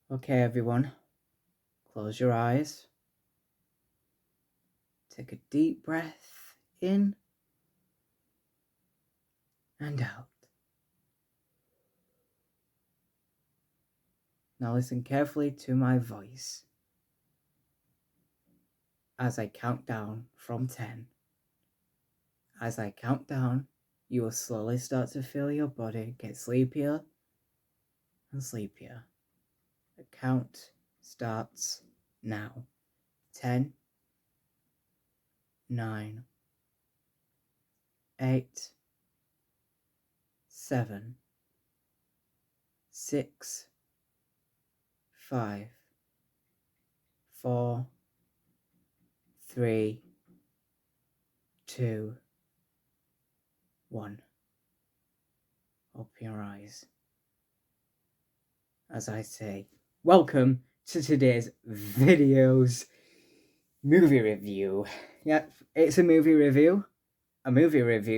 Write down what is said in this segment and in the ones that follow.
Okay, everyone, close your eyes. Take a deep breath in and out. Now listen carefully to my voice as I count down from 10. As I count down, you will slowly start to feel your body get sleepier and sleepier. The count starts now. 10, 9, 8, 7, 6, 5, 4, 3, 2, 1. Open your eyes. As I say, welcome to today's movie review. Yep, it's a movie review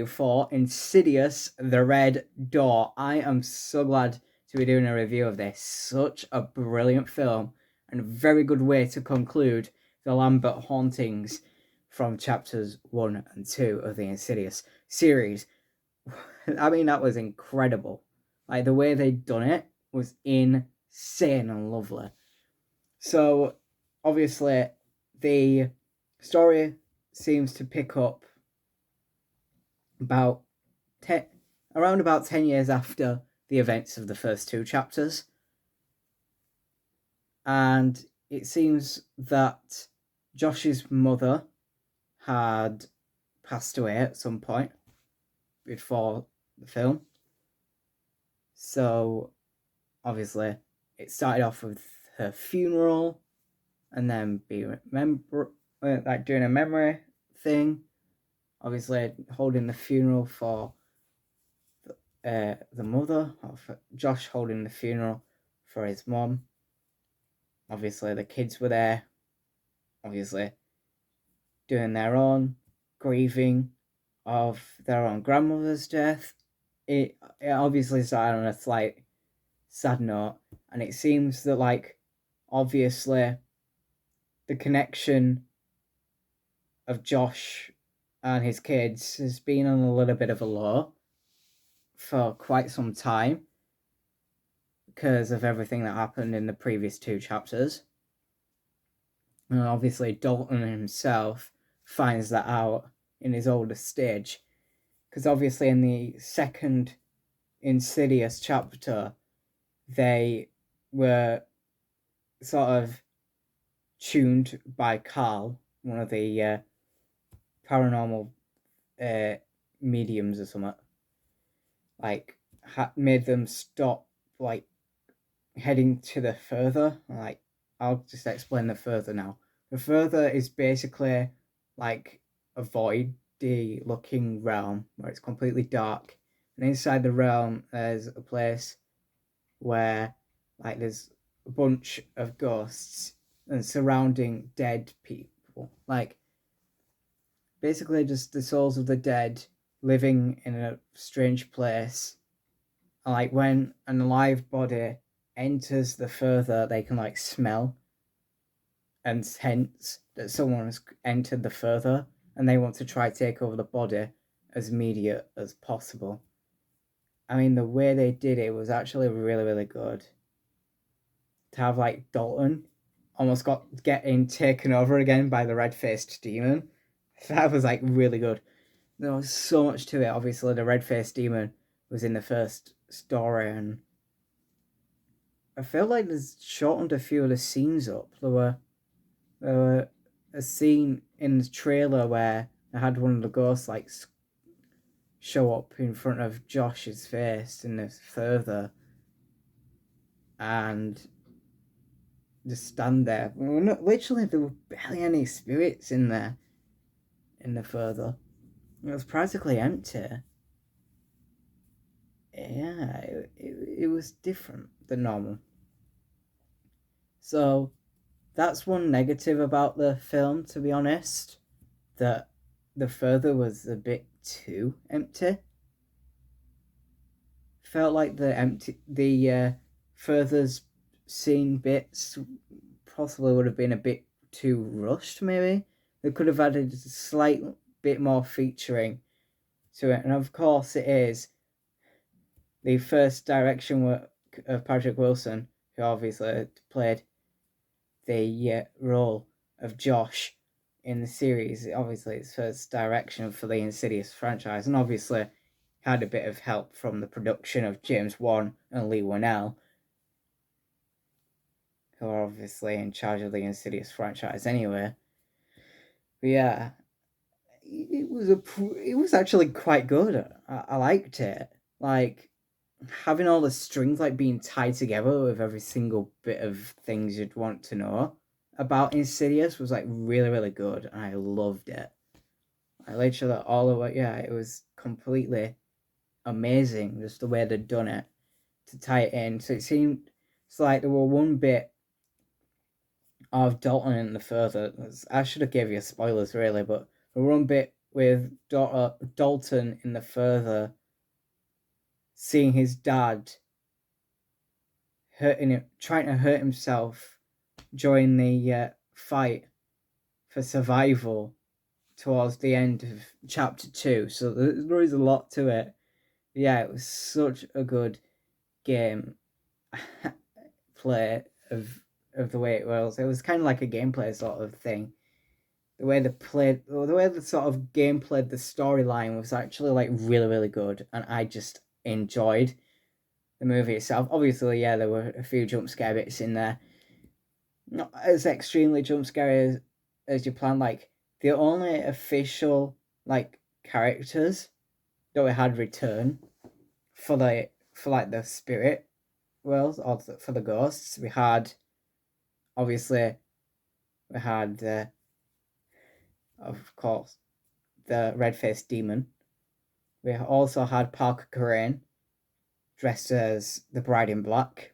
for Insidious, The Red Door. I am so glad to be doing a review of this. Such a brilliant film and a very good way to conclude the Lambert hauntings from chapters 1 and 2 of the Insidious series. I mean, that was incredible. Like, the way they'd done it was insane and lovely. So, obviously, the story seems to pick up around about 10 years after the events of the first two chapters. And it seems that Josh's mother had passed away at some point before the film. So, obviously, it started off with her funeral and then doing a memory thing. Obviously, holding the funeral for the mother, for Josh holding the funeral for his mom. Obviously, the kids were there, obviously, doing their own grieving of their own grandmother's death. It obviously started on a slight sad note, and it seems that, like, obviously, the connection of Josh and his kids has been on a little bit of a low for quite some time because of everything that happened in the previous two chapters. And obviously Dalton himself finds that out in his older stage, because obviously in the second Insidious chapter they were sort of tuned by Carl, one of the paranormal mediums or something, like made them stop like heading to the further. Like, I'll just explain the further now. The further is basically like a voidy looking realm where it's completely dark, and inside the realm there's a place where like there's a bunch of ghosts and surrounding dead people, like basically just the souls of the dead living in a strange place. Like, when an alive body enters the further, they can like smell and sense that someone has entered the further, and they want to try to take over the body as immediate as possible. I mean, the way they did it was actually really, really good. To have like Dalton almost getting taken over again by the red-faced demon, that was like really good. There was so much to it. Obviously, the red-faced demon was in the first story, and I feel like there's shortened a few of the scenes up. There were a scene in the trailer where I had one of the ghosts like show up in front of Josh's face in the further and just stand there. Literally, there were barely any spirits in there in the further. It was practically empty. Yeah, it was different than normal. So that's one negative about the film, to be honest, that the further was a bit too empty. Felt like the further's scene bits possibly would have been a bit too rushed, maybe. They could have added a slight bit more featuring to it. And of course, it is the first direction work of Patrick Wilson, who obviously played the role of Josh in the series. Obviously, it's first direction for the Insidious franchise, and obviously had a bit of help from the production of James Wan and Lee Winnell, who are obviously in charge of the Insidious franchise anyway. But yeah, it was actually quite good. I liked it. Like having all the strings like being tied together with every single bit of things you'd want to know about Insidious was like really really good, and I loved it. I literally all of it. Yeah, it was completely amazing just the way they'd done it to tie it in. So it seemed it's like there were one bit of Dalton in the further. I should have gave you spoilers really, but the one bit with Dalton in the further, seeing his dad hurting him, trying to hurt himself during the fight for survival towards the end of chapter 2. So there is a lot to it. Yeah, it was such a good game play of the way it was. It was kind of like a gameplay sort of thing. The way the sort of game played the storyline was actually like really really good, and I just enjoyed the movie itself. Obviously, yeah, there were a few jump scare bits in there, not as extremely jump scary as you planned. Like the only official like characters that we had return for like the spirit world or for the ghosts, we had obviously we had of course the red-faced demon. We also had Parker Corain dressed as the Bride in Black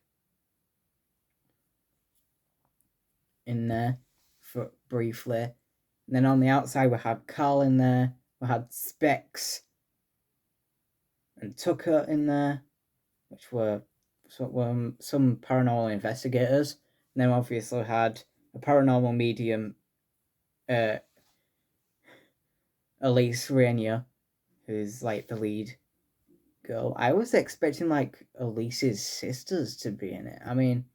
in there for briefly. And then on the outside we had Carl in there. We had Specs and Tucker in there, which were some paranormal investigators. And then obviously we had a paranormal medium, uh, Elise Rainier, who's like the lead girl. I was expecting like Elise's sisters to be in it. I mean,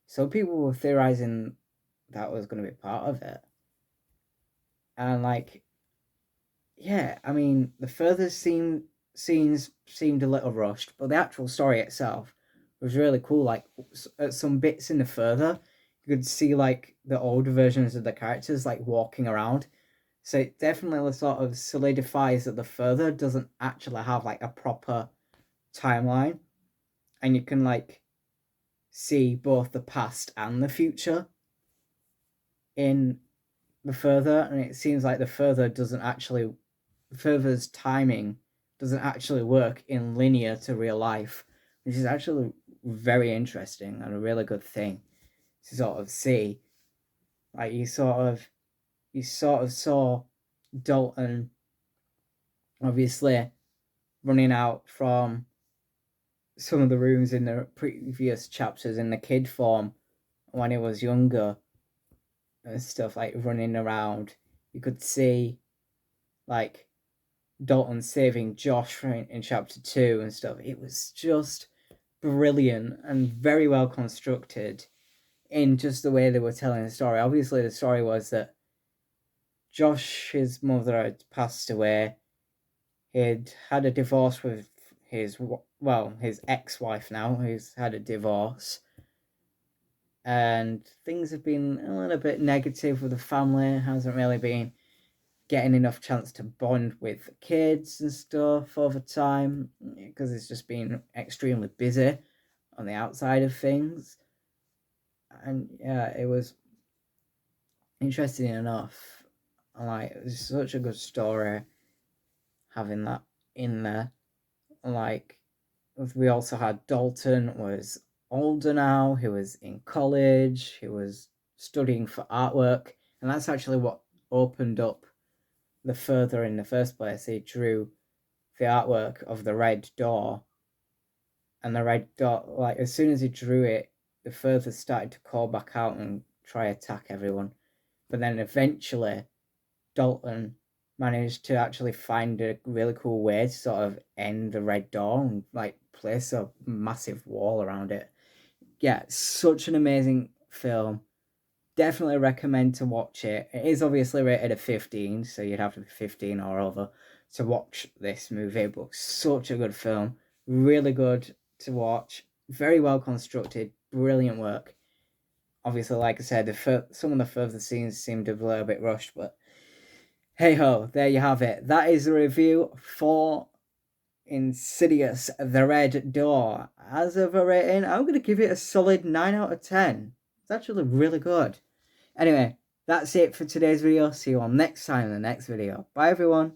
some people were theorizing that was going to be part of it. And like, yeah, I mean, the further scenes seemed a little rushed, but the actual story itself was really cool. Like, at some bits in the further, you could see like the older versions of the characters like walking around. So it definitely sort of solidifies that the further doesn't actually have like a proper timeline, and you can like see both the past and the future in the further, and it seems like the further's timing doesn't actually work in linear to real life, which is actually very interesting and a really good thing to sort of see. Like you sort of saw Dalton obviously running out from some of the rooms in the previous chapters in the kid form when he was younger and stuff, like running around. You could see like Dalton saving Josh in chapter 2 and stuff. It was just brilliant and very well constructed in just the way they were telling the story. Obviously, the story was that Josh's mother had passed away. He'd had a divorce with his ex-wife now, who's had a divorce. And things have been a little bit negative with the family. Hasn't really been getting enough chance to bond with the kids and stuff over time because it's just been extremely busy on the outside of things. And yeah, it was interesting enough. Like, it was such a good story having that in there. Like, we also had Dalton was older now, he was in college, he was studying for artwork, and that's actually what opened up the further in the first place. He drew the artwork of the red door, and the red door, like as soon as he drew it, the further started to call back out and try attack everyone. But then eventually Dalton managed to actually find a really cool way to sort of end the Red Door and like place a massive wall around it. Yeah, such an amazing film. Definitely recommend to watch it. It is obviously rated a 15, so you'd have to be 15 or over to watch this movie, but such a good film. Really good to watch. Very well constructed. Brilliant work. Obviously, like I said, some of the further scenes seemed a little bit rushed, but hey ho, there you have it. That is the review for Insidious, The Red Door. As of a rating, I'm going to give it a solid 9 out of 10. It's actually really good. Anyway, that's it for today's video. See you all next time in the next video. Bye everyone.